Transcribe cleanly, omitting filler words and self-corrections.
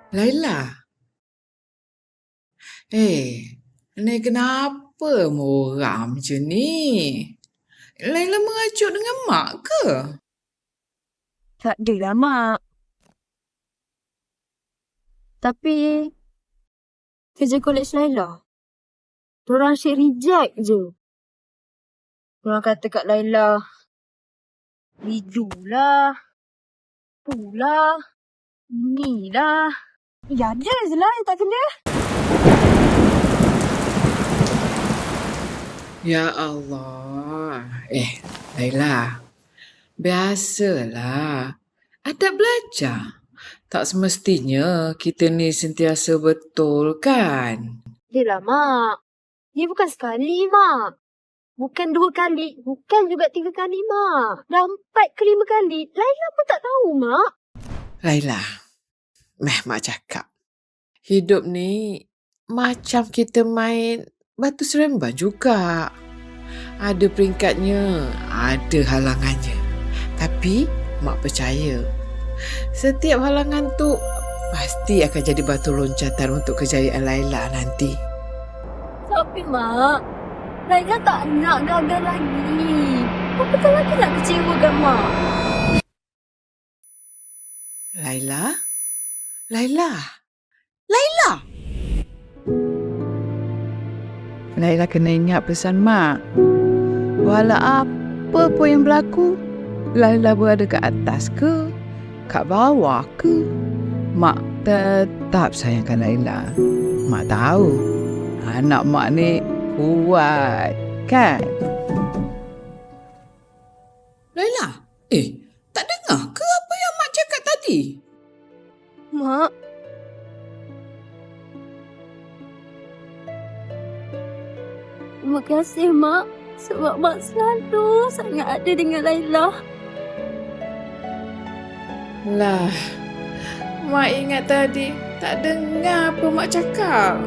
Laila, ni kenapa muram je ni? Laila mengajuk dengan mak ke? Tak adalah, Mak. Tapi, kerja kolej Laila, diorang asyik reject je. Diorang kata kat Laila, Liju lah, tu lah, ni lah. Ya, ada je lah yang tak kena. Ya Allah. Laila, biasalah. Adab belajar. Tak semestinya kita ni sentiasa betul kan? Yelah, Mak. Ni bukan sekali, Mak. Bukan 2 kali. Bukan juga 3 kali, Mak. Dah 4 ke 5 kali. Laila pun tak tahu, Mak. Laila, mak cakap. Hidup ni macam kita main batu seremban juga. Ada peringkatnya, ada halangannya. Tapi mak percaya setiap halangan tu pasti akan jadi batu loncatan untuk kejayaan Laila nanti. Tapi, Mak, Laila tak nak gagal lagi. Apa lagi nak kecewakan Mak? Laila? Laila kena ingat pesan mak. Walau apa pun yang berlaku, Laila berada kat atas ke, kat bawah ke, mak tetap sayangkan Laila. Mak tahu anak mak ni kuat, kan? Laila, tak dengar ke apa yang mak cakap tadi? Mak, terima kasih, Mak. Sebab Mak selalu sangat ada dengan Laila. Lah, mak ingat tadi tak dengar apa mak cakap.